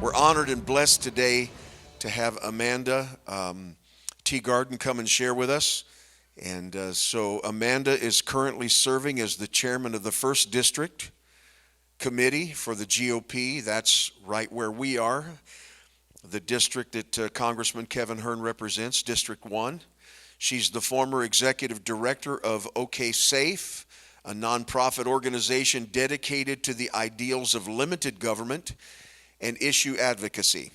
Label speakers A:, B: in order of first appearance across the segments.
A: We're honored and blessed today to have Amanda Teegarden come and share with us. And so Amanda is currently serving as the chairman of the 1st District Committee for the GOP. That's right where we are, the district that Congressman Kevin Hern represents, District 1. She's the former executive director of OK Safe, a nonprofit organization dedicated to the ideals of limited government and issue advocacy.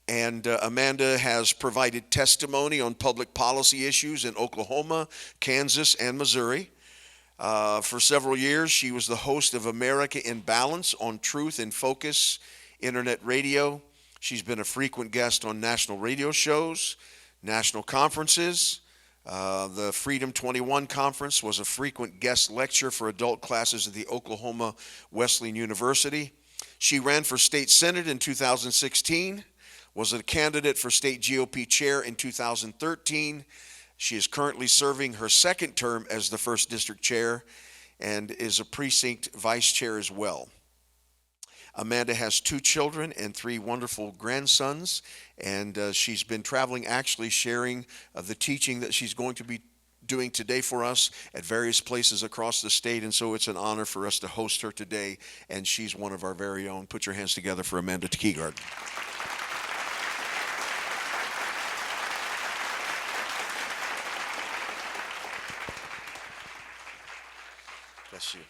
A: And Amanda has provided testimony on public policy issues in Oklahoma, Kansas, and Missouri. For several years, she was the host of America in Balance on Truth in Focus Internet Radio. She's been a frequent guest on national radio shows, national conferences. The Freedom 21 Conference was a frequent guest lecturer for adult classes at the Oklahoma Wesleyan University. She ran for state senate in 2016, was a candidate for state GOP chair in 2013. She is currently serving her 2nd term as the 1st District Chair and is a precinct vice chair as well. Amanda has 2 children and 3 wonderful grandsons, and she's been traveling, actually sharing the teaching that she's going to be doing today for us at various places across the state, and so it's an honor for us to host her today, and she's one of our very own. Put your hands together for Amanda Teegarden. Bless you.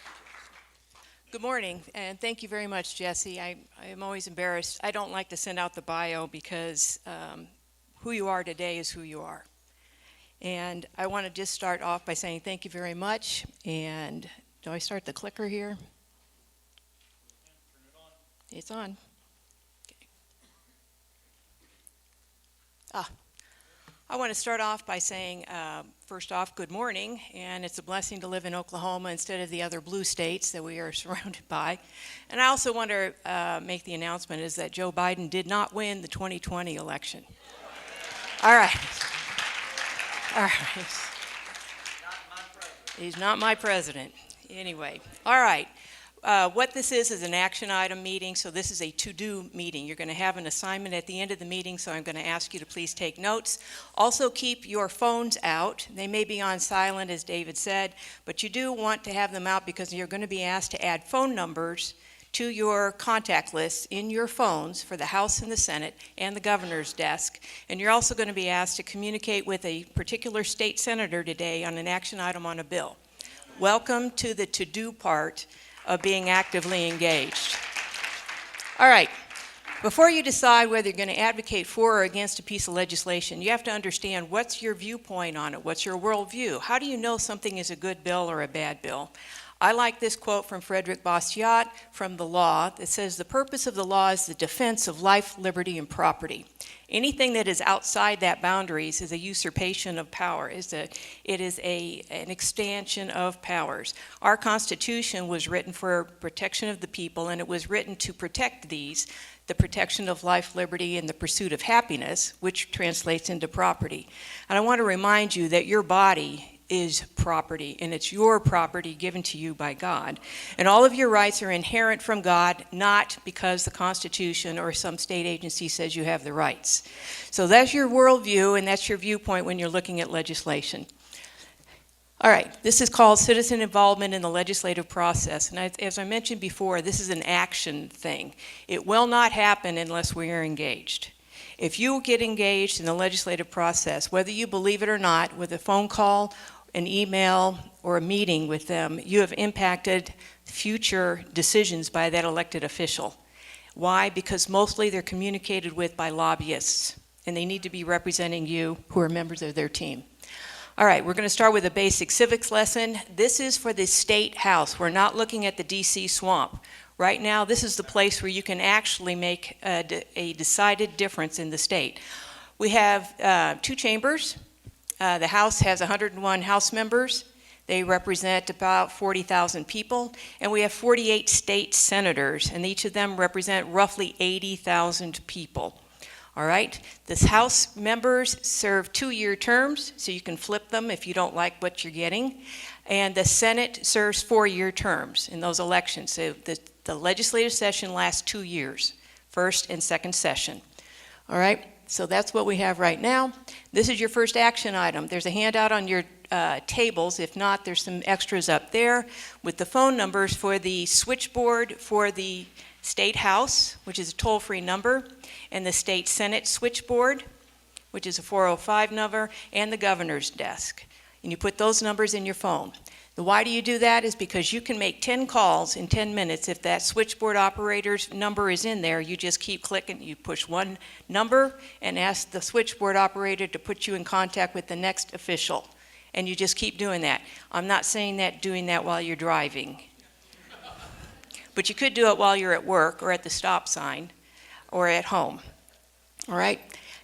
B: Good morning, and thank you very much, Jesse. I am always embarrassed. I don't like to send out the bio because who you are today is who you are. And I want to just start off by saying thank you very much. And do I start the clicker here?
C: Turn it on.
B: It's on. Okay. I want to start off by saying, first off, good morning, and it's a blessing to live in Oklahoma instead of the other blue states that we are surrounded by. And I also want to make the announcement is that Joe Biden did not win the 2020 election. All right. All right. He's not my president. Anyway, all right. What this is an action item meeting, so this is a to-do meeting. You're going to have an assignment at the end of the meeting, so I'm going to ask you to please take notes. Also keep your phones out. They may be on silent, as David said, but you do want to have them out because you're going to be asked to add phone numbers to your contact list in your phones for the House and the Senate and the governor's desk. And you're also going to be asked to communicate with a particular state senator today on an action item on a bill. Welcome to the to-do part of being actively engaged. All right, before you decide whether you're going to advocate for or against a piece of legislation, you have to understand what's your viewpoint on it, what's your worldview. How do you know something is a good bill or a bad bill? I like this quote from Frederick Bastiat from the law that says, the purpose of the law is the defense of life, liberty, and property. Anything that is outside that boundaries is a usurpation of power. It is an expansion of powers. Our Constitution was written for protection of the people, and it was written to protect these, the protection of life, liberty, and the pursuit of happiness, which translates into property. And I want to remind you that your body is property, and it's your property given to you by God. And all of your rights are inherent from God, not because the Constitution or some state agency says you have the rights. So that's your worldview, and that's your viewpoint when you're looking at legislation. All right, this is called citizen involvement in the legislative process. And as I mentioned before, this is an action thing. It will not happen unless we are engaged. If you get engaged in the legislative process, whether you believe it or not, with a phone call, an email, or a meeting with them, you have impacted future decisions by that elected official. Why? Because mostly they're communicated with by lobbyists, and they need to be representing you who are members of their team. All right, we're going to start with a basic civics lesson. This is for the state house. We're not looking at the DC swamp. Right now, this is the place where you can actually make a decided difference in the state. We have 2 chambers. The House has 101 House members. They represent about 40,000 people. And we have 48 state senators, and each of them represent roughly 80,000 people. All right, the House members serve 2-year terms, so you can flip them if you don't like what you're getting. And the Senate serves 4-year terms in those elections. So the legislative session lasts 2 years. first and second session. All right, so that's what we have right now. This is your first action item. There's a handout on your tables. If not, there's some extras up there with the phone numbers for the switchboard for the State House, which is a toll-free number, and the State Senate switchboard, which is a 405 number, and the governor's desk. And you put those numbers in your phone. The why do you do that is because you can make 10 calls in 10 minutes. If that switchboard operator's number is in there, you just keep clicking. You push one number and ask the switchboard operator to put you in contact with the next official. And you just keep doing that. I'm not saying that doing that while you're driving. But you could do it while you're at work or at the stop sign or at home. All right?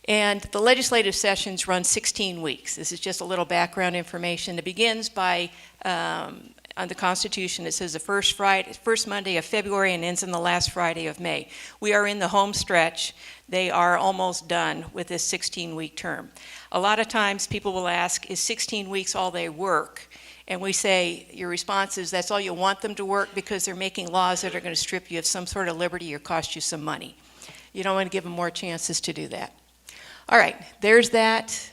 B: And the legislative sessions run 16 weeks. This is just a little background information. It begins by, on the Constitution, it says the first Monday of February and ends on the last Friday of May. We are in the home stretch. They are almost done with this 16-week term. A lot of times people will ask, is 16 weeks all they work? And we say, your response is, that's all you want them to work because they're making laws that are going to strip you of some sort of liberty or cost you some money. You don't want to give them more chances to do that. All right, there's that.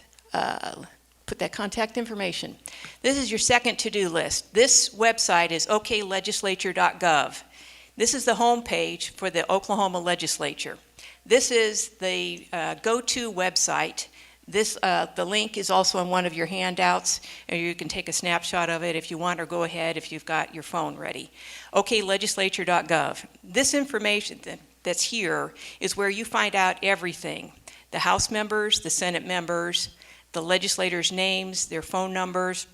B: Put that contact information. This is your second to-do list. This website is Legislature Dot Gov. This is the home page for the Oklahoma Legislature. This is the go-to website. The link is also on one of your handouts, and you can take a snapshot of it if you want, or go ahead if you've got your phone ready. Legislature Dot Gov. This information that's here is where you find out everything. The House members, the Senate members, the legislators' names, their phone numbers,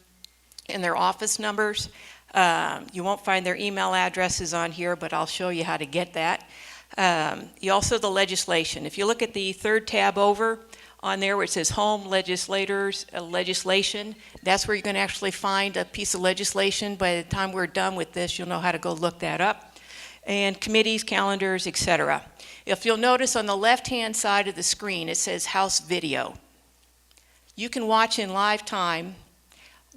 B: and their office numbers. You won't find their email addresses on here, but I'll show you how to get that. You also the legislation. If you look at the third tab over on there where it says Home Legislators, Legislation, that's where you're going to actually find a piece of legislation. By the time we're done with this, you'll know how to go look that up. And committees, calendars, etc. If you'll notice on the left-hand side of the screen, it says House Video. You can watch in live time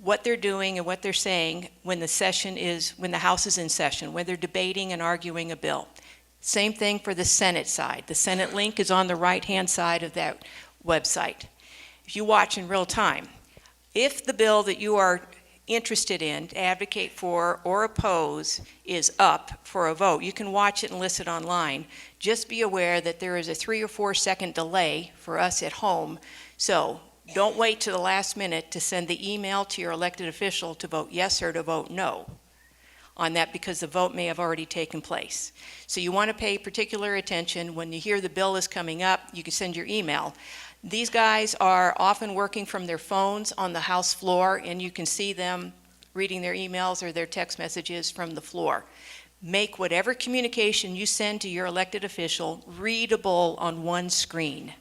B: what they're doing and what they're saying when the House is in session, when they're debating and arguing a bill. Same thing for the Senate side. The Senate link is on the right-hand side of that website. If you watch in real time, if the bill that you are interested in, advocate for, or oppose is up for a vote, you can watch it and listen online. Just be aware that there is a 3 or 4 second delay for us at home, so don't wait to the last minute to send the email to your elected official to vote yes or to vote no on that, because the vote may have already taken place. So you want to pay particular attention. When you hear the bill is coming up, you can send your email. These guys are often working from their phones on the House floor, and you can see them reading their emails or their text messages from the floor. Make whatever communication you send to your elected official readable on one screen,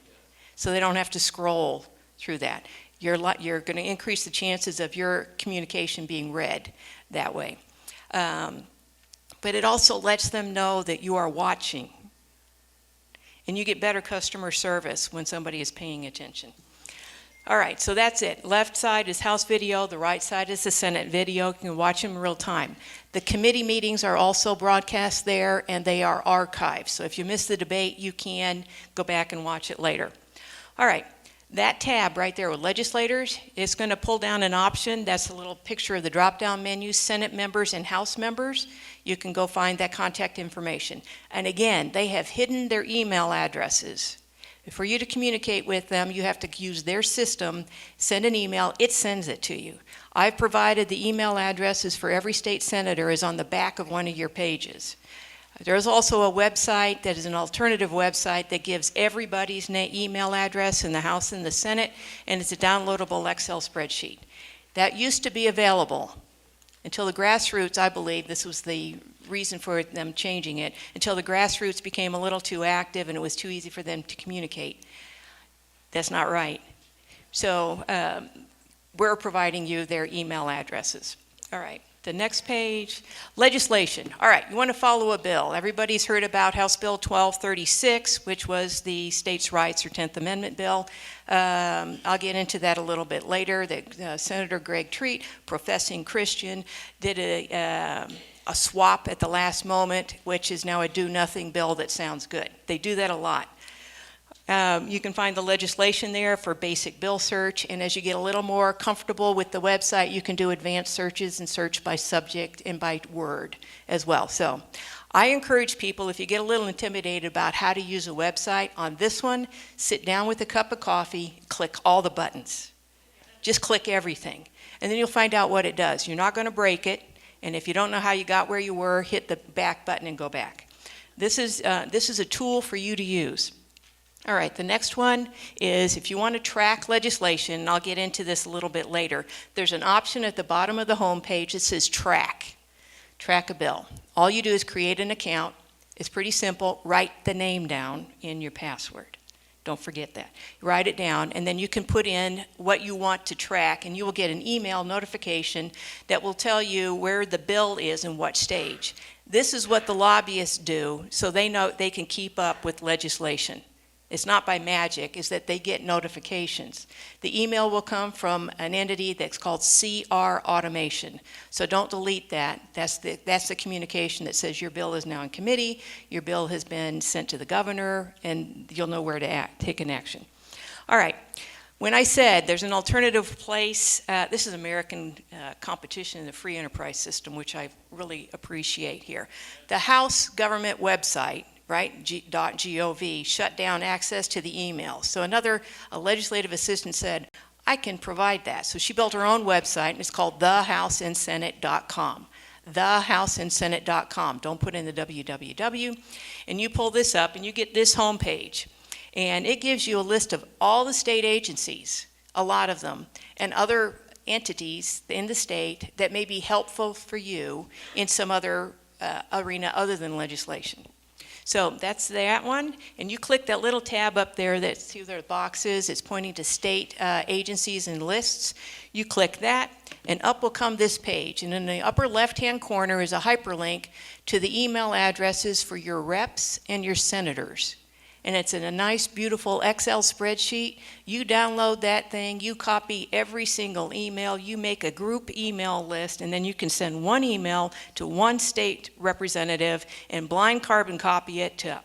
B: so they don't have to scroll through that. You're going to increase the chances of your communication being read that way. But it also lets them know that you are watching. And you get better customer service when somebody is paying attention. All right, so that's it. Left side is House video, the right side is the Senate video. You can watch them in real time. The committee meetings are also broadcast there, and they are archived. So if you miss the debate, you can go back and watch it later. All right, that tab right there with legislators, it's going to pull down an option. That's a little picture of the drop-down menu, Senate members and House members. You can go find that contact information. And again, they have hidden their email addresses. For you to communicate with them, you have to use their system, send an email, it sends it to you. I've provided the email addresses for every state senator is on the back of one of your pages. There's also a website that is an alternative website that gives everybody's email address in the House and the Senate, and it's a downloadable Excel spreadsheet. That used to be available until the grassroots, I believe, this was the reason for them changing it, until the grassroots became a little too active and it was too easy for them to communicate. That's not right. So we're providing you their email addresses. All right, the next page, legislation. All right, you want to follow a bill. Everybody's heard about House Bill 1236, which was the states' rights or 10th Amendment bill. I'll get into that a little bit later. Senator Greg Treat, professing Christian, did a swap at the last moment, which is now a do-nothing bill that sounds good. They do that a lot. You can find the legislation there for basic bill search, and as you get a little more comfortable with the website, you can do advanced searches and search by subject and by word as well. So I encourage people, if you get a little intimidated about how to use a website, on this one, sit down with a cup of coffee, click all the buttons. Just click everything, and then you'll find out what it does. You're not going to break it, and if you don't know how you got where you were, hit the back button and go back. This is a tool for you to use. All right, the next one is if you want to track legislation, and I'll get into this a little bit later, there's an option at the bottom of the home page that says track a bill. All you do is create an account. It's pretty simple. Write the name down in your password. Don't forget that. Write it down, and then you can put in what you want to track, and you will get an email notification that will tell you where the bill is and what stage. This is what the lobbyists do, so they know they can keep up with legislation. It's not by magic, it's that they get notifications. The email will come from an entity that's called CR Automation. So don't delete that. That's the communication that says your bill is now in committee, your bill has been sent to the governor, and you'll know where to take an action. All right. When I said there's an alternative place, this is American competition in the free enterprise system, which I really appreciate here. The House government website, right, .gov, shut down access to the email. So a legislative assistant said, I can provide that. So she built her own website, and it's called thehouseandsenate.com. Thehouseandsenate.com. Don't put in the www. And you pull this up, and you get this homepage. And it gives you a list of all the state agencies, a lot of them, and other entities in the state that may be helpful for you in some other arena other than legislation. So that's that one, and you click that little tab up there that see the boxes, it's pointing to state agencies and lists. You click that, and up will come this page, and in the upper left-hand corner is a hyperlink to the email addresses for your reps and your senators. And it's in a nice, beautiful Excel spreadsheet. You download that thing, you copy every single email, you make a group email list, and then you can send one email to one state representative and blind carbon copy it to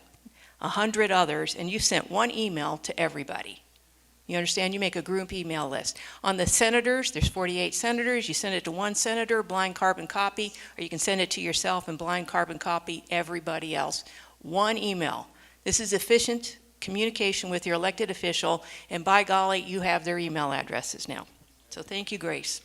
B: 100 others, and you sent one email to everybody. You understand? You make a group email list. On the senators, there's 48 senators. You send it to one senator, blind carbon copy, or you can send it to yourself and blind carbon copy everybody else. One email. This is efficient communication with your elected official, and by golly, you have their email addresses now. So thank you, Grace.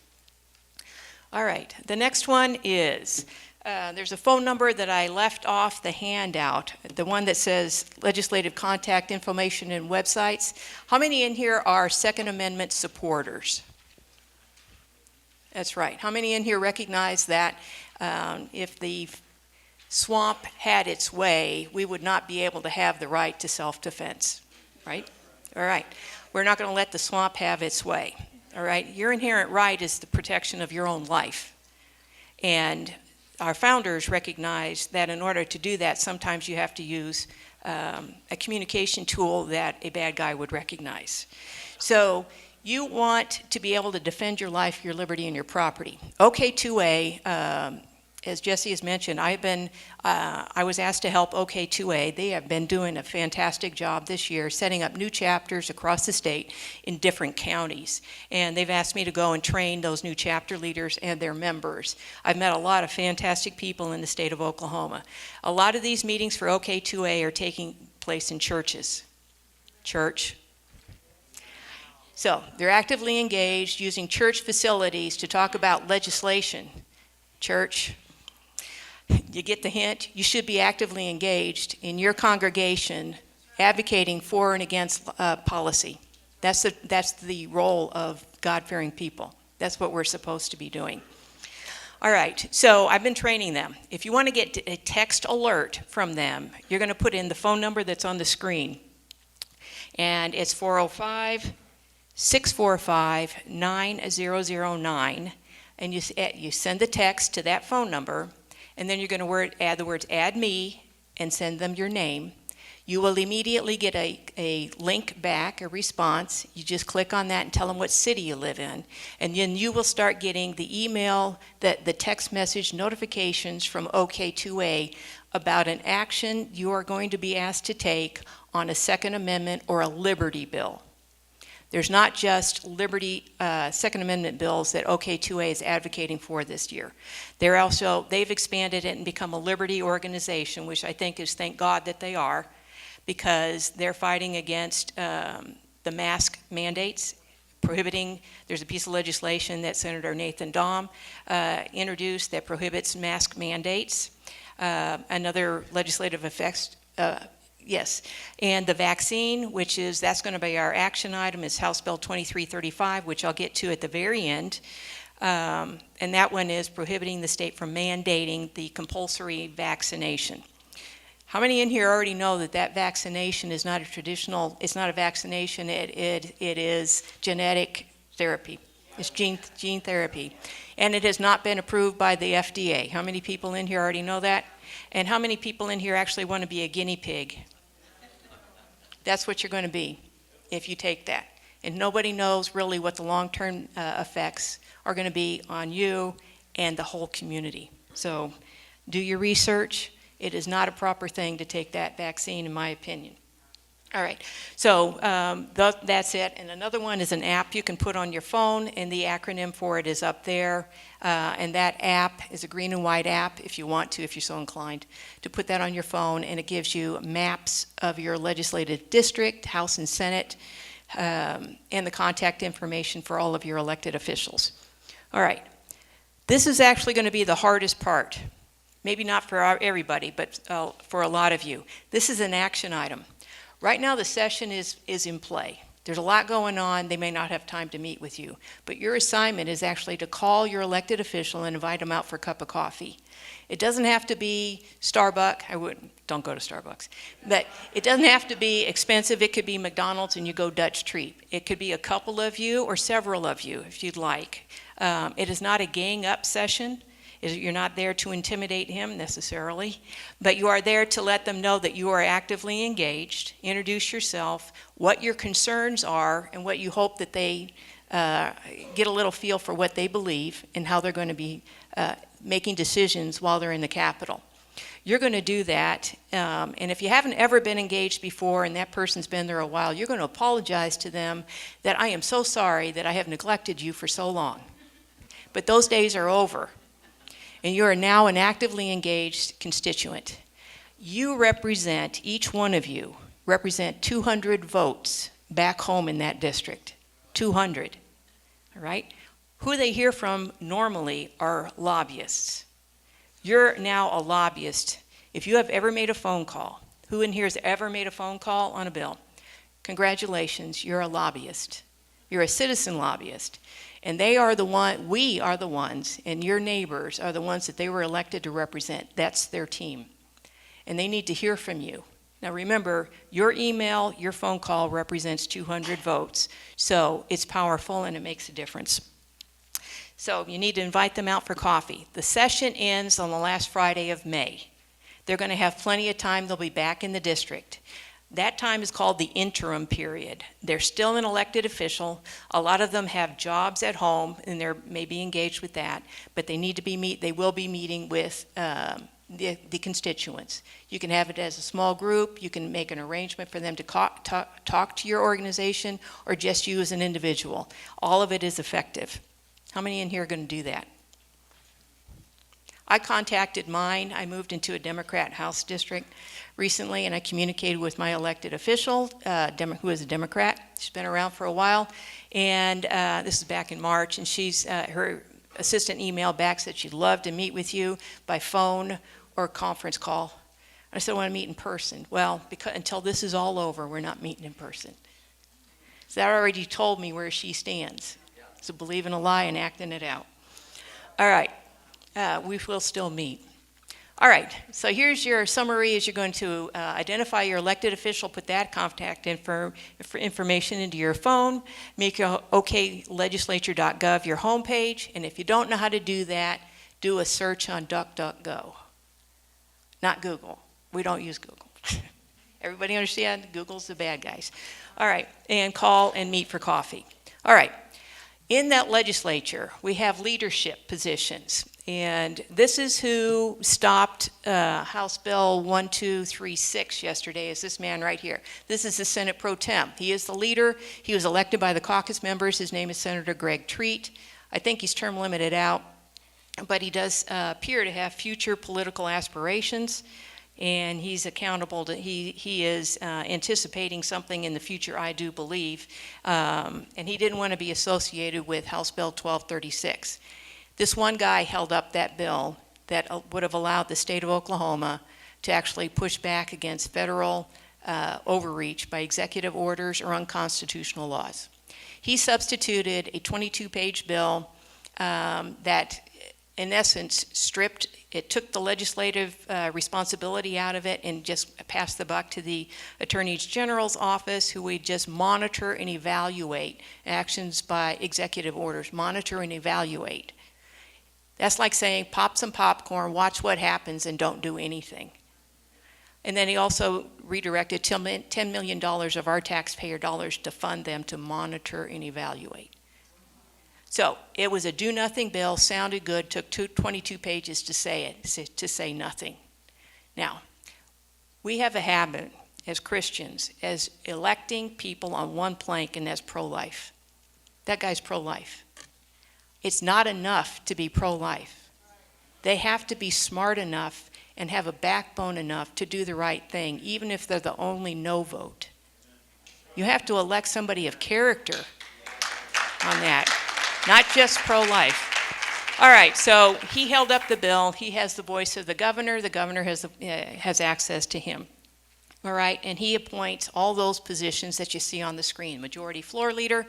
B: All right, the next one is, there's a phone number that I left off the handout, the one that says legislative contact information and websites. How many in here are Second Amendment supporters? That's right. How many in here recognize that if the swamp had its way, we would not be able to have the right to self-defense, right? All right. We're not going to let the swamp have its way, all right? Your inherent right is the protection of your own life. And our founders recognized that in order to do that, sometimes you have to use a communication tool that a bad guy would recognize. So you want to be able to defend your life, your liberty, and your property. OK2A, as Jesse has mentioned, I was asked to help OK2A. They have been doing a fantastic job this year, setting up new chapters across the state in different counties. And they've asked me to go and train those new chapter leaders and their members. I've met a lot of fantastic people in the state of Oklahoma. A lot of these meetings for OK2A are taking place in churches. Church. So they're actively engaged using church facilities to talk about legislation. Church. You get the hint. You should be actively engaged in your congregation advocating for and against policy. That's the role of God-fearing people. That's what we're supposed to be doing. All right, so I've been training them. If you want to get a text alert from them, you're going to put in the phone number that's on the screen. And it's 405-645-9009. And you send the text to that phone number. And then you're going to add the words "add me" and send them your name. You will immediately get a link back, a response. You just click on that and tell them what city you live in. And then you will start getting the email, the text message notifications from OK2A about an action you are going to be asked to take on a Second Amendment or a Liberty bill. There's not just Liberty Second Amendment bills that OK2A is advocating for this year. They've expanded it and become a Liberty organization, which I think is, thank God that they are, because they're fighting against the mask mandates, prohibiting. There's a piece of legislation that Senator Nathan Dahm introduced that prohibits mask mandates. Another legislative effects, yes, and the vaccine, that's going to be our action item, is House Bill 2335, which I'll get to at the very end. And that one is prohibiting the state from mandating the compulsory vaccination. How many in here already know that vaccination is not a traditional, it's not a vaccination, it is genetic therapy. It's gene therapy. And it has not been approved by the FDA. How many people in here already know that? And how many people in here actually want to be a guinea pig? That's what you're going to be if you take that. And nobody knows really what the long-term effects are going to be on you and the whole community. So do your research. It is not a proper thing to take that vaccine, in my opinion. All right, so that's it. And another one is an app you can put on your phone, and the acronym for it is up there. And that app is a green and white app, if you want to, if you're so inclined, to put that on your phone, and it gives you maps of your legislative district, House and Senate, and the contact information for all of your elected officials. All right, this is actually going to be the hardest part. Maybe not for everybody, but for a lot of you. This is an action item. Right now the session is in play. There's a lot going on. They may not have time to meet with you. But your assignment is actually to call your elected official and invite them out for a cup of coffee. It doesn't have to be Starbucks. Don't go to Starbucks. But it doesn't have to be expensive. It could be McDonald's and you go Dutch treat. It could be a couple of you or several of you if you'd like. It is not a gang up session. You're not there to intimidate him necessarily, but you are there to let them know that you are actively engaged, introduce yourself, what your concerns are, and what you hope that they get a little feel for what they believe and how they're going to be making decisions while they're in the Capitol. You're going to do that, and if you haven't ever been engaged before and that person's been there a while, you're going to apologize to them that I am so sorry that I have neglected you for so long. But those days are over. And you are now an actively engaged constituent. You represent, each one of you, represent 200 votes back home in that district. 200, all right? Who they hear from normally are lobbyists. You're now a lobbyist. If you have ever made a phone call, who in here has ever made a phone call on a bill? Congratulations, you're a lobbyist. You're a citizen lobbyist. And we are the ones, and your neighbors are the ones that they were elected to represent. That's their team. And they need to hear from you. Now remember, your email, your phone call represents 200 votes. So it's powerful and it makes a difference. So you need to invite them out for coffee. The session ends on the last Friday of May. They're going to have plenty of time. They'll be back in the district. That time is called the interim period. They're still an elected official. A lot of them have jobs at home, and they're maybe engaged with that. But they need to they will be meeting with the constituents. You can have it as a small group. You can make an arrangement for them to talk to your organization, or just you as an individual. All of it is effective. How many in here are going to do that? I contacted mine. I moved into a Democrat House district recently, and I communicated with my elected official, who is a Democrat. She's been around for a while, and this is back in March, and her assistant emailed back, said she'd love to meet with you by phone or conference call. I said, I want to meet in person. Well, until this is all over, we're not meeting in person. So that already told me where she stands. So believing a lie and acting it out. All right. We will still meet. All right, so here's your summary. Is you're going to identify your elected official, put that contact information into your phone, make your OK Legislature Dot Gov your homepage, and if you don't know how to do that, do a search on DuckDuckGo. Not Google. We don't use Google. Everybody understand? Google's the bad guys. All right, and call and meet for coffee. All right, in that legislature, we have leadership positions. And this is who stopped House Bill 1236 yesterday, is this man right here. This is the Senate Pro Tem. He is the leader. He was elected by the caucus members. His name is Senator Greg Treat. I think he's term limited out, but he does appear to have future political aspirations, and he's accountable to, he is anticipating something in the future, I do believe, and he didn't want to be associated with House Bill 1236. This one guy held up that bill that would have allowed the state of Oklahoma to actually push back against federal overreach by executive orders or unconstitutional laws. He substituted a 22-page bill that, in essence, it took the legislative responsibility out of it and just passed the buck to the Attorney General's office, who would just monitor and evaluate actions by executive orders, monitor and evaluate. That's like saying, pop some popcorn, watch what happens, and don't do anything. And then he also redirected $10 million of our taxpayer dollars to fund them to monitor and evaluate. So it was a do-nothing bill, sounded good, took 22 pages to say nothing. Now, we have a habit as Christians, as electing people on one plank, and that's pro-life. That guy's pro-life. It's not enough to be pro-life. They have to be smart enough and have a backbone enough to do the right thing, even if they're the only no vote. You have to elect somebody of character on that, not just pro-life. All right, so he held up the bill. He has the voice of the governor. The governor has access to him. All right, and he appoints all those positions that you see on the screen: majority floor leader,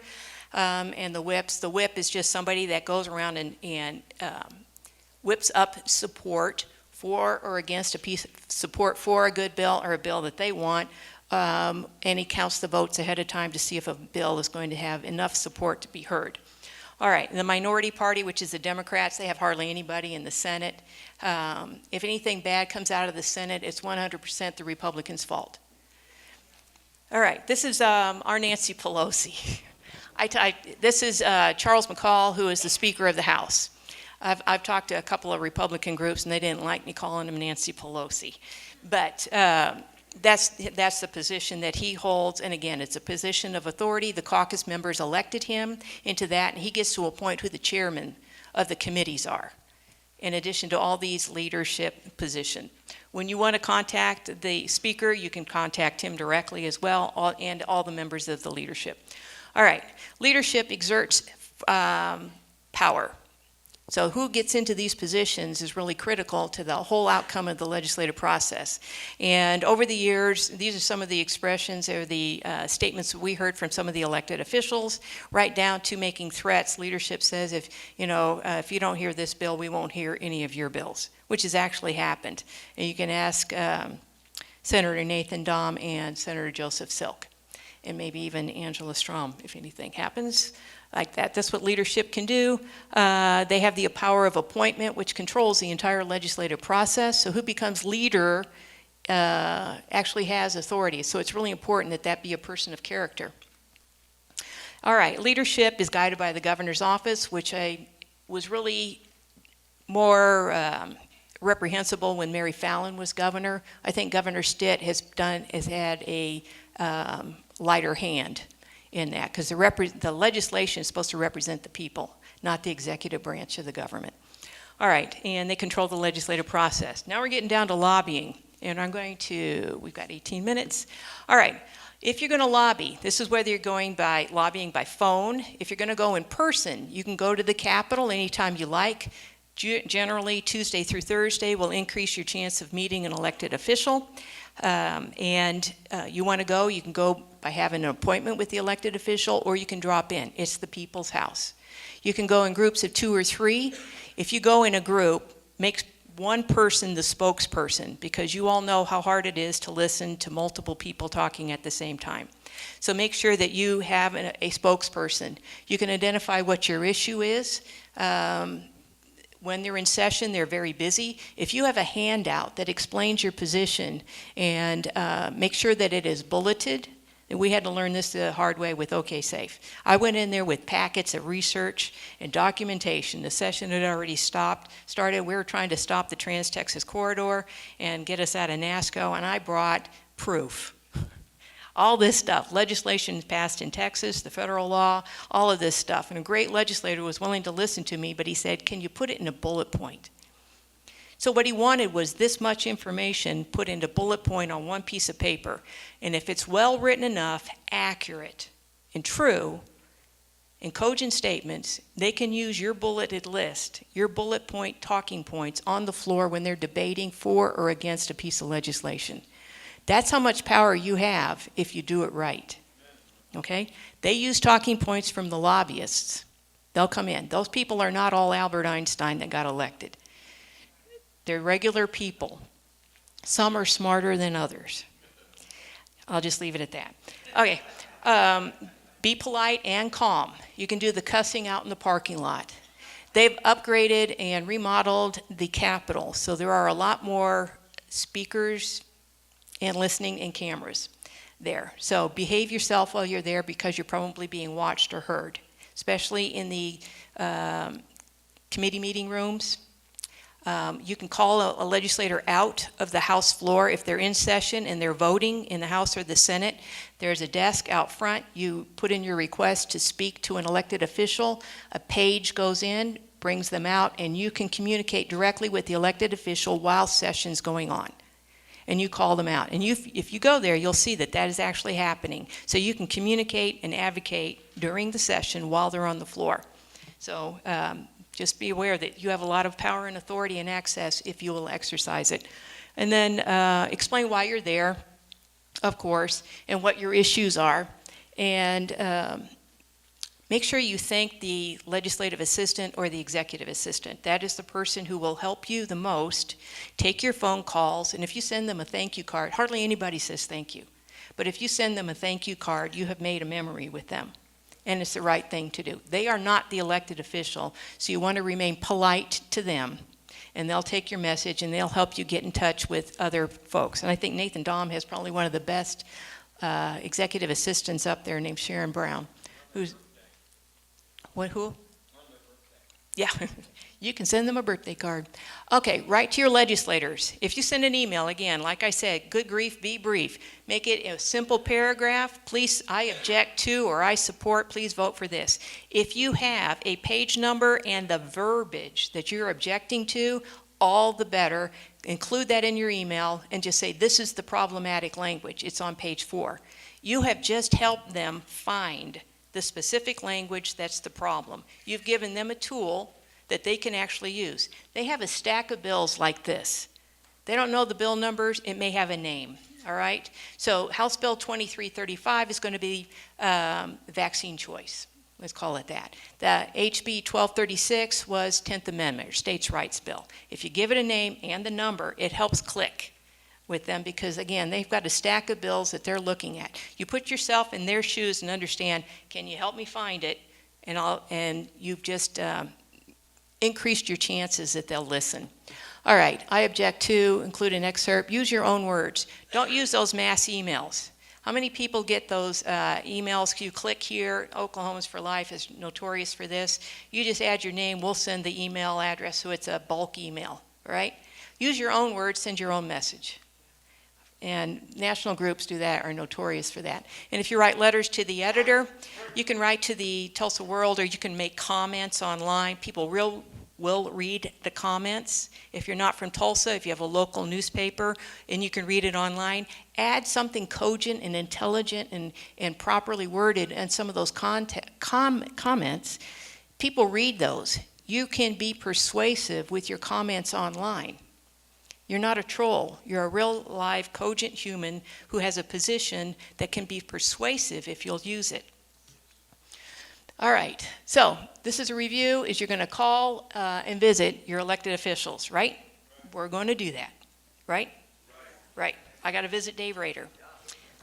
B: and the whips. The whip is just somebody that goes around and whips up support for or against a piece of support for a good bill or a bill that they want, and he counts the votes ahead of time to see if a bill is going to have enough support to be heard. All right, the minority party, which is the Democrats, they have hardly anybody in the Senate. If anything bad comes out of the Senate, it's 100% the Republicans' fault. All right, this is our Nancy Pelosi. This is Charles Mccall, who is the Speaker of the House. I've talked to a couple of Republican groups, and they didn't like me calling him Nancy Pelosi. But that's the position that he holds, and again, it's a position of authority. The caucus members elected him into that, and he gets to appoint who the chairman of the committees are, in addition to all these leadership positions. When you want to contact the Speaker, you can contact him directly as well, and all the members of the leadership. All right, leadership exerts power. So who gets into these positions is really critical to the whole outcome of the legislative process. And over the years, these are some of the expressions or the statements we heard from some of the elected officials, right down to making threats. Leadership says, if you don't hear this bill, we won't hear any of your bills, which has actually happened. And you can ask Senator Nathan Dahm and Senator Joseph Silk, and maybe even Angela Strom, if anything happens like that. That's what leadership can do. They have the power of appointment, which controls the entire legislative process. So who becomes leader actually has authority. So it's really important that that be a person of character. All right, leadership is guided by the governor's office, which was really more reprehensible when Mary Fallin was governor. I think Governor Stitt has had a lighter hand in that, because the legislation is supposed to represent the people, not the executive branch of the government. All right, and they control the legislative process. Now we're getting down to lobbying, and we've got 18 minutes. All right, if you're going to lobby, this is whether you're going by lobbying by phone. If you're going to go in person, you can go to the Capitol anytime you like. Generally, Tuesday through Thursday will increase your chance of meeting an elected official. You want to go, you can go by having an appointment with the elected official, or you can drop in. It's the people's house. You can go in groups of 2 or 3. If you go in a group, make one person the spokesperson, because you all know how hard it is to listen to multiple people talking at the same time. So make sure that you have a spokesperson. You can identify what your issue is, when they're in session, they're very busy. If you have a handout that explains your position and make sure that it is bulleted, and we had to learn this the hard way with OK Safe. I went in there with packets of research and documentation. The session had already started. We were trying to stop the Trans-Texas Corridor and get us out of NASCO, and I brought proof. All this stuff, legislation passed in Texas, the federal law, all of this stuff. And a great legislator was willing to listen to me, but he said, can you put it in a bullet point? So what he wanted was this much information put into bullet point on one piece of paper. And if it's well written enough, accurate, and true, and cogent statements, they can use your bulleted list, your bullet point talking points on the floor when they're debating for or against a piece of legislation. That's how much power you have if you do it right, okay? They use talking points from the lobbyists. They'll come in. Those people are not all Albert Einstein that got elected. They're regular people. Some are smarter than others. I'll just leave it at that. Okay, be polite and calm. You can do the cussing out in the parking lot. They've upgraded and remodeled the Capitol, so there are a lot more speakers and listening and cameras there. So behave yourself while you're there because you're probably being watched or heard, especially in the committee meeting rooms. You can call a legislator out of the House floor if they're in session and they're voting in the House or the Senate. There's a desk out front. You put in your request to speak to an elected official. A page goes in, brings them out, and you can communicate directly with the elected official while session's going on. And you call them out. And if you go there, you'll see that that is actually happening. So you can communicate and advocate during the session while they're on the floor. So just be aware that you have a lot of power and authority and access if you will exercise it. And then explain why you're there, of course, and what your issues are. And make sure you thank the legislative assistant or the executive assistant. That is the person who will help you the most. Take your phone calls, and if you send them a thank you card, hardly anybody says thank you. But if you send them a thank you card, you have made a memory with them. And it's the right thing to do. They are not the elected official, so you want to remain polite to them. And they'll take your message, and they'll help you get in touch with other folks. And I think Nathan Dahm has probably one of the best executive assistants up there named Sharon Brown, who's what, who? Yeah, you can send them a birthday card. Okay, write to your legislators. If you send an email, again, like I said, good grief, be brief. Make it a simple paragraph. Please, I object to or I support, please vote for this. If you have a page number and the verbiage that you're objecting to, all the better. Include that in your email and just say, this is the problematic language. It's on page 4. You have just helped them find the specific language that's the problem. You've given them a tool that they can actually use. They have a stack of bills like this. They don't know the bill numbers. It may have a name, all right? So House Bill 2335 is going to be vaccine choice. Let's call it that. The HB 1236 was 10th Amendment, or States' Rights Bill. If you give it a name and the number, it helps click with them because, again, they've got a stack of bills that they're looking at. You put yourself in their shoes and understand, can you help me find it? And you've just increased your chances that they'll listen. All right, I object to, include an excerpt. Use your own words. Don't use those mass emails. How many people get those emails? You click here, Oklahoma's for Life is notorious for this. You just add your name, we'll send the email address so it's a bulk email, right? Use your own words, send your own message. And national groups do that, are notorious for that. And if you write letters to the editor, you can write to the Tulsa World, or you can make comments online. People will read the comments. If you're not from Tulsa, if you have a local newspaper and you can read it online, add something cogent and intelligent and properly worded in some of those comments. People read those. You can be persuasive with your comments online. You're not a troll. You're a real, live, cogent human who has a position that can be persuasive if you'll use it. All right, so this is a review. Is you're going to call and visit your elected officials, right? We're going to do that, right? Right. I got to visit Dave Rader.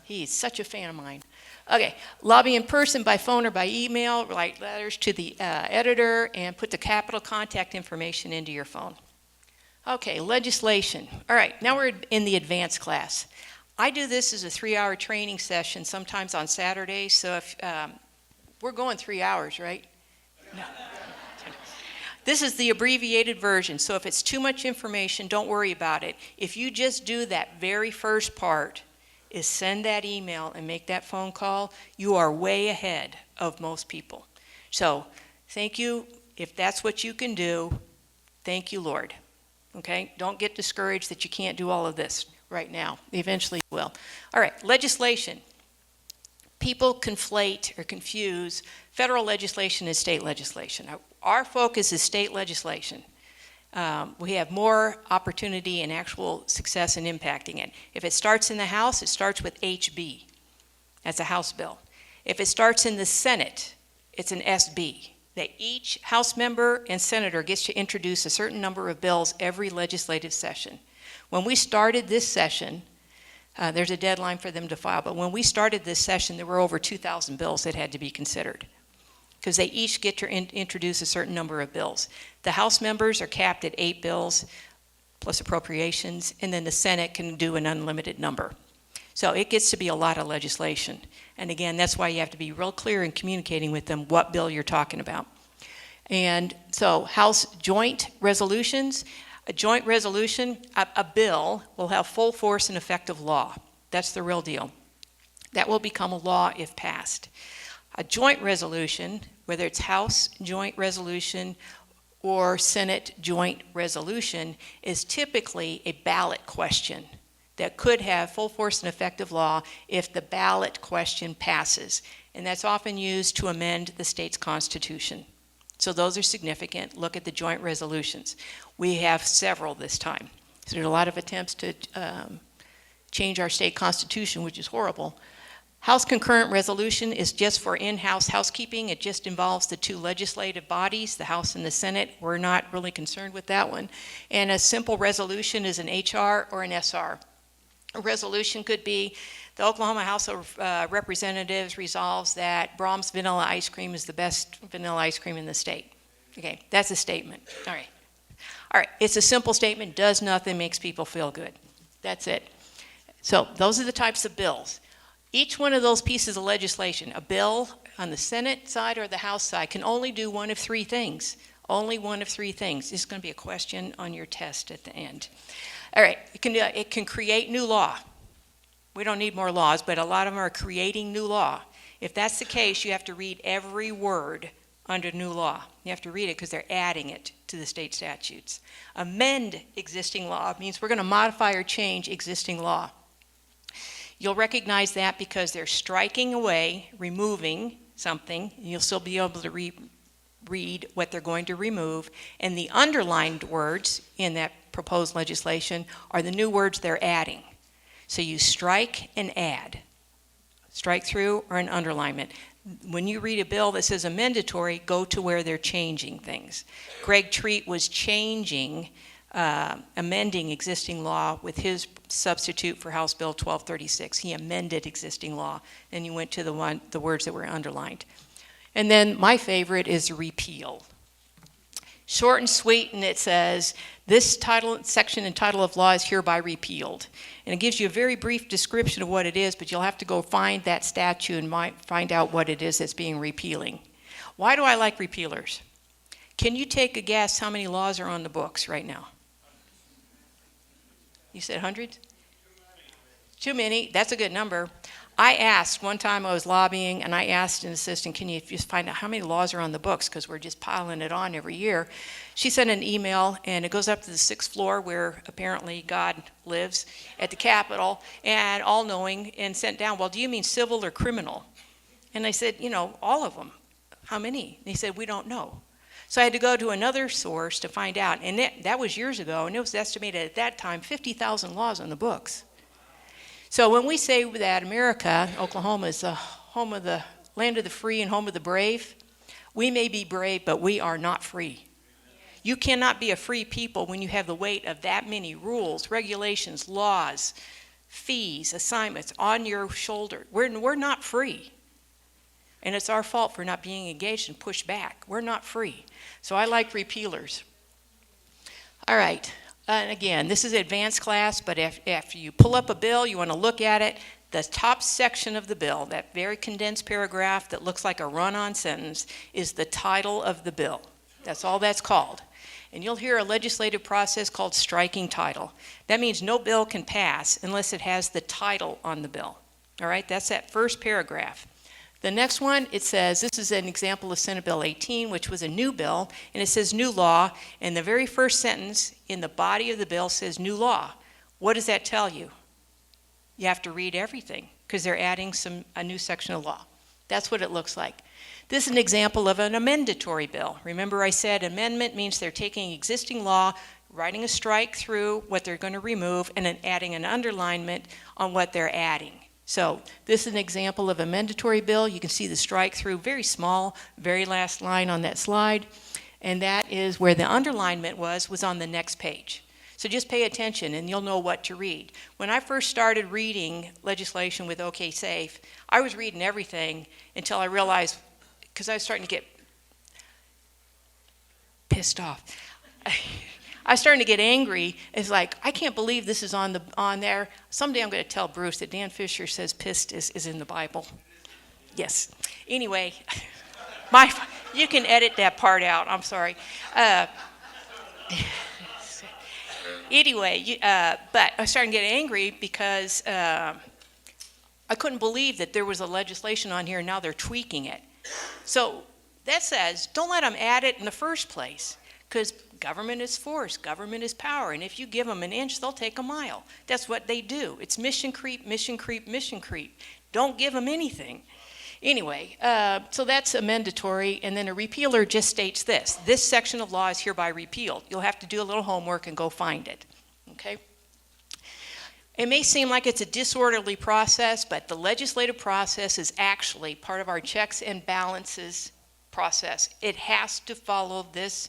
B: He's such a fan of mine. Okay, lobby in person, by phone, or by email. Write letters to the editor and put the capital contact information into your phone. Okay, legislation. All right, now we're in the advanced class. I do this as a 3-hour training session, sometimes on Saturdays. So if we're going 3 hours, right? No. This is the abbreviated version. So if it's too much information, don't worry about it. If you just do that very first part, is send that email and make that phone call, you are way ahead of most people. So thank you. If that's what you can do, thank you, Lord. Okay? Don't get discouraged that you can't do all of this right now. Eventually you will. All right, legislation. People conflate or confuse federal legislation and state legislation. Our focus is state legislation. We have more opportunity and actual success in impacting it. If it starts in the House, it starts with HB. That's a House bill. If it starts in the Senate, it's an SB. That each House member and senator gets to introduce a certain number of bills every legislative session. When we started this session, there's a deadline for them to file, but when we started this session, there were over 2,000 bills that had to be considered, because they each get to introduce a certain number of bills. The House members are capped at 8 bills plus appropriations, and then the Senate can do an unlimited number. So it gets to be a lot of legislation. And again, that's why you have to be real clear in communicating with them what bill you're talking about. And so House joint resolutions, a joint resolution, a bill will have full force and effective law. That's the real deal. That will become a law if passed. A joint resolution, whether it's House joint resolution or Senate joint resolution, is typically a ballot question that could have full force and effective law if the ballot question passes. And that's often used to amend the state's constitution. So those are significant. Look at the joint resolutions. We have several this time. So there's a lot of attempts to change our state constitution, which is horrible. House concurrent resolution is just for in-house housekeeping. It just involves the 2 legislative bodies, the House and the Senate. We're not really concerned with that one. And a simple resolution is an HR or an SR. A resolution could be the Oklahoma House of Representatives resolves that Brahms vanilla ice cream is the best vanilla ice cream in the state. Okay, that's a statement. All right, it's a simple statement, does nothing, makes people feel good. That's it. So those are the types of bills. Each one of those pieces of legislation, a bill on the Senate side or the House side, can only do one of 3 things. Only one of 3 things. This is going to be a question on your test at the end. All right, it can create new law. We don't need more laws, but a lot of them are creating new law. If that's the case, you have to read every word under new law. You have to read it because they're adding it to the state statutes. Amend existing law means we're going to modify or change existing law. You'll recognize that because they're striking away, removing something. You'll still be able to read what they're going to remove. And the underlined words in that proposed legislation are the new words they're adding. So you strike and add. Strike through or an underlinement. When you read a bill that says amendatory, go to where they're changing things. Greg Treat was changing, amending existing law with his substitute for House Bill 1236. He amended existing law, and you went to the words that were underlined. And then my favorite is repeal. Short and sweet, and it says, this section and title of law is hereby repealed. And it gives you a very brief description of what it is, but you'll have to go find that statute and find out what it is that's being repealing. Why do I like repealers? Can you take a guess how many laws are on the books right now? You said hundreds? Too many. That's a good number. I asked, one time I was lobbying, and I asked an assistant, can you just find out how many laws are on the books, because we're just piling it on every year. She sent an email, and it goes up to the 6th floor where apparently God lives at the Capitol, and all-knowing, and sent down, well, do you mean civil or criminal? And I said, all of them. How many? And he said, we don't know. So I had to go to another source to find out, and that was years ago, and it was estimated at that time 50,000 laws on the books. So when we say that America, Oklahoma, is the home of the land of the free and home of the brave, we may be brave, but we are not free. You cannot be a free people when you have the weight of that many rules, regulations, laws, fees, assignments on your shoulder. We're not free. And it's our fault for not being engaged and pushed back. We're not free. So I like repealers. All right. And again, this is advanced class, but after you pull up a bill, you want to look at it. The top section of the bill, that very condensed paragraph that looks like a run-on sentence, is the title of the bill. That's all that's called. And you'll hear a legislative process called striking title. That means no bill can pass unless it has the title on the bill. All right, that's that first paragraph. The next one, it says, this is an example of Senate Bill 18, which was a new bill, and it says new law, and the very first sentence in the body of the bill says new law. What does that tell you? You have to read everything, because they're adding a new section of law. That's what it looks like. This is an example of an amendatory bill. Remember I said amendment means they're taking existing law, writing a strike through what they're going to remove, and then adding an underlinement on what they're adding. So this is an example of a mandatory bill. You can see the strike through, very small, very last line on that slide. And that is where the underlinement was on the next page. So just pay attention and you'll know what to read. When I first started reading legislation with OK Safe, I was reading everything until I realized, because I was starting to get pissed off. I was starting to get angry. It's like, I can't believe this is on there. Someday I'm going to tell Bruce that Dan Fisher says pissed is in the Bible. Yes. Anyway, you can edit that part out. I'm sorry. Anyway, but I started to get angry because I couldn't believe that there was a legislation on here and now they're tweaking it. So that says, don't let them add it in the first place, because government is force, government is power, and if you give them an inch, they'll take a mile. That's what they do. It's mission creep, mission creep, mission creep. Don't give them anything. Anyway, so that's amendatory, and then a repealer just states this. This section of law is hereby repealed. You'll have to do a little homework and go find it, okay? It may seem like it's a disorderly process, but the legislative process is actually part of our checks and balances process. It has to follow this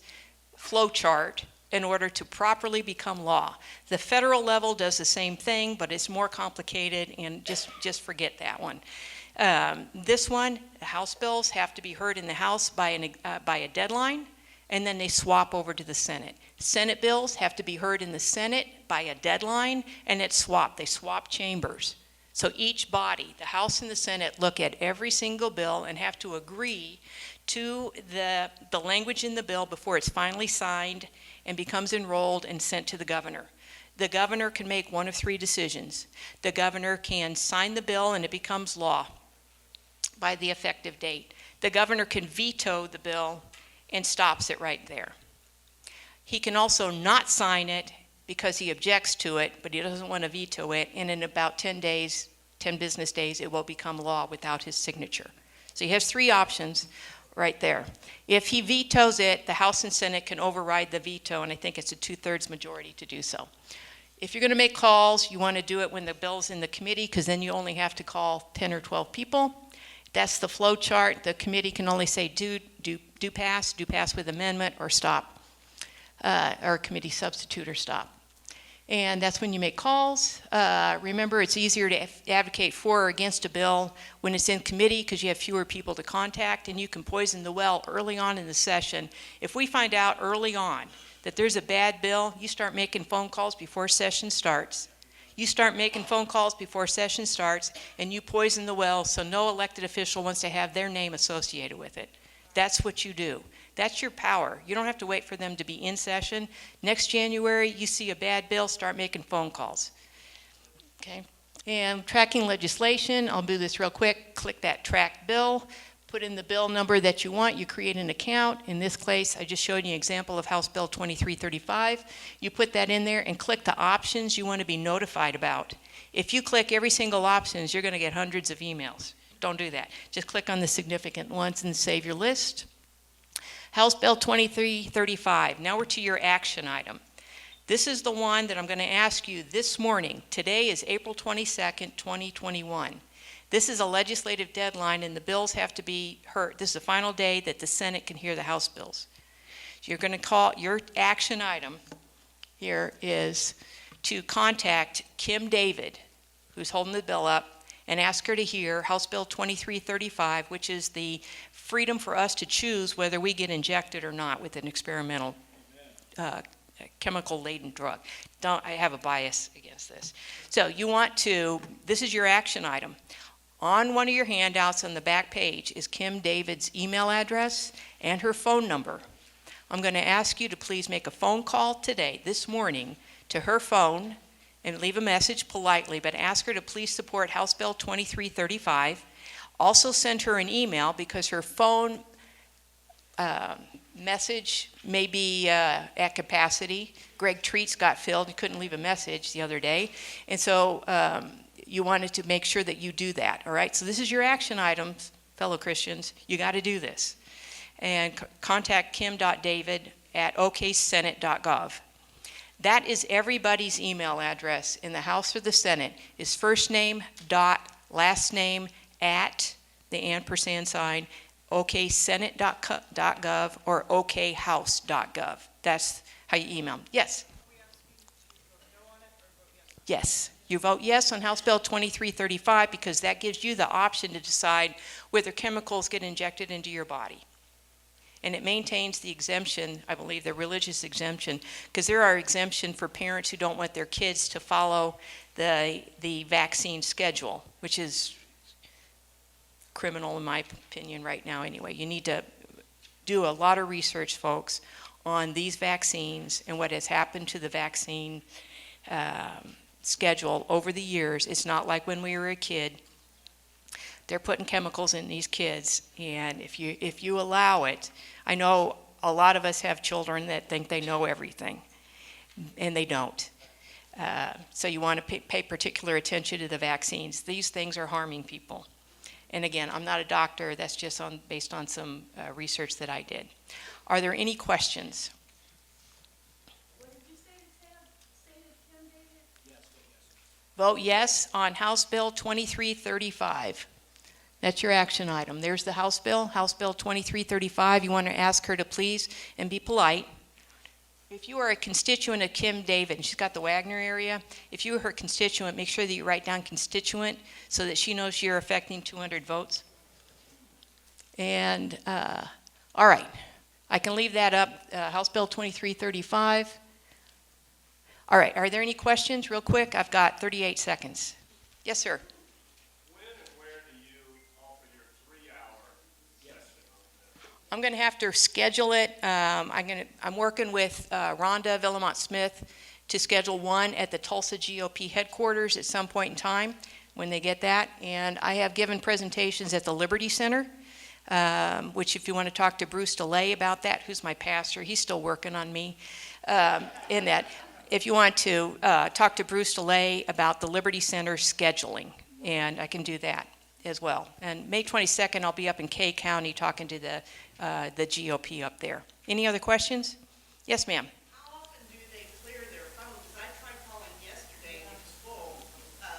B: flow chart in order to properly become law. The federal level does the same thing, but it's more complicated, and just forget that one. This one, the House bills have to be heard in the House by a deadline, and then they swap over to the Senate. Senate bills have to be heard in the Senate by a deadline, and it's swapped. They swap chambers. So each body, the House and the Senate, look at every single bill and have to agree to the language in the bill before it's finally signed and becomes enrolled and sent to the governor. The governor can make one of three decisions. The governor can sign the bill and it becomes law by the effective date. The governor can veto the bill and stops it right there. He can also not sign it because he objects to it, but he doesn't want to veto it, and in about 10 business days, it will become law without his signature. So he has three options right there. If he vetoes it, the House and Senate can override the veto, and I think it's a 2/3 majority to do so. If you're going to make calls, you want to do it when the bill's in the committee, because then you only have to call 10 or 12 people. That's the flow chart. The committee can only say do pass with amendment, or stop, or committee substitute, or stop. And that's when you make calls. Remember, it's easier to advocate for or against a bill when it's in committee because you have fewer people to contact, and you can poison the well early on in the session. If we find out early on that there's a bad bill, you start making phone calls before session starts. You start making phone calls before session starts, and you poison the well so no elected official wants to have their name associated with it. That's what you do. That's your power. You don't have to wait for them to be in session. Next January, you see a bad bill, start making phone calls. Okay? And tracking legislation, I'll do this real quick. Click that track bill, put in the bill number that you want, you create an account. In this case, I just showed you an example of House Bill 2335. You put that in there and click the options you want to be notified about. If you click every single options, you're going to get hundreds of emails. Don't do that. Just click on the significant ones and save your list. House Bill 2335. Now we're to your action item. This is the one that I'm going to ask you this morning. Today is April 22nd, 2021. This is a legislative deadline, and the bills have to be heard. This is the final day that the Senate can hear the House bills. You're going to call, your action item here is to contact Kim David, who's holding the bill up, and ask her to hear House Bill 2335, which is the freedom for us to choose whether we get injected or not with an experimental chemical-laden drug. I have a bias against this. So you want to, this is your action item. On one of your handouts on the back page is Kim David's email address and her phone number. I'm going to ask you to please make a phone call today, this morning, to her phone and leave a message politely, but ask her to please support House Bill 2335. Also send her an email because her phone message may be at capacity. Greg Treats got filled. He couldn't leave a message the other day. And so you wanted to make sure that you do that, all right? So this is your action items, fellow Christians. You got to do this. And contact kim.david at oksenate.gov. That is everybody's email address in the House or the Senate, is first name dot last name at the ampersand sign, oksenate.gov or okhouse.gov. That's how you email them. Yes? Yes. You vote yes on House Bill 2335 because that gives you the option to decide whether chemicals get injected into your body. And it maintains the exemption, I believe, the religious exemption, because there are exemptions for parents who don't want their kids to follow the vaccine schedule, which is criminal in my opinion right now anyway. You need to do a lot of research, folks, on these vaccines and what has happened to the vaccine schedule over the years. It's not like when we were a kid. They're putting chemicals in these kids, and if you allow it, I know a lot of us have children that think they know everything, and they don't. So you want to pay particular attention to the vaccines. These things are harming people. And again, I'm not a doctor. That's just based on some research that I did. Are there any questions?
C: What did you say stated, Kim David? Yes,
B: Vote yes on House Bill 2335. That's your action item. There's the House Bill 2335. You want to ask her to please and be polite. If you are a constituent of Kim David, and she's got the Wagner area, if you are her constituent, make sure that you write down constituent so that she knows you're affecting 200 votes. And, all right, I can leave that up, House Bill 2335. All right, are there any questions real quick? I've got 38 seconds. Yes, sir. I'm going to have to schedule it. I'm working with Rhonda Villamont-Smith to schedule one at the Tulsa GOP headquarters at some point in time when they get that. And I have given presentations at the Liberty Center, which if you want to talk to Bruce DeLay about that, who's my pastor, he's still working on me in that. If you want to talk to Bruce DeLay about the Liberty Center scheduling, and I can do that as well. And May 22nd, I'll be up in Kay County talking to the GOP up there. Any other questions? Yes, ma'am.
C: How often do they clear their phones? Because I tried calling yesterday and it was full.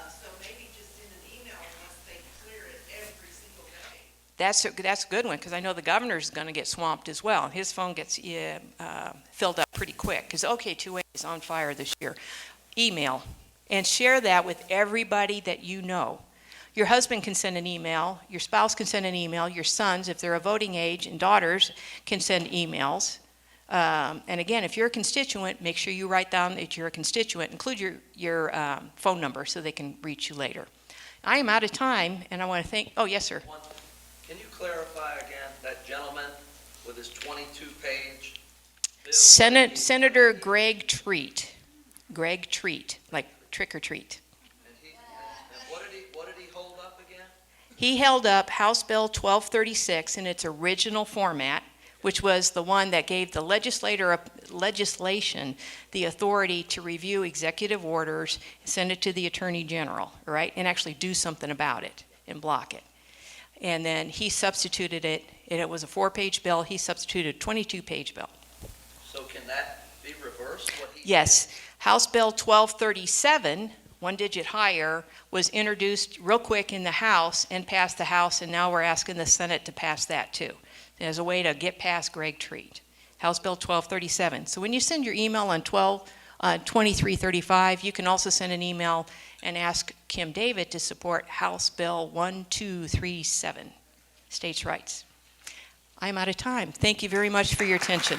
C: So maybe just send an email unless they clear it every single day.
B: That's a good one because I know the governor's going to get swamped as well. His phone gets filled up pretty quick because OK2A is on fire this year. Email and share that with everybody that you know. Your husband can send an email, your spouse can send an email, your sons, if they're of voting age, and daughters can send emails. And again, if you're a constituent, make sure you write down that you're a constituent. Include your phone number so they can reach you later. I am out of time, and I want to thank, oh, yes, sir.
D: Can you clarify again that gentleman with his 22-page bill?
B: Senator Greg Treat. Greg Treat, like trick or treat.
D: What did he hold up again?
B: He held up House Bill 1236 in its original format, which was the one that gave the legislation the authority to review executive orders, send it to the Attorney General, right, and actually do something about it and block it. And then he substituted it, and it was a 4-page bill. He substituted a 22-page bill.
D: So can that be reversed?
B: Yes. House Bill 1237, one digit higher, was introduced real quick in the House and passed the House, and now we're asking the Senate to pass that too, as a way to get past Greg Treat. House Bill 1237. So when you send your email on 2335. You can also send an email and ask Kim David to support House Bill 1237, states' rights. I'm out of time. Thank you very much for your attention.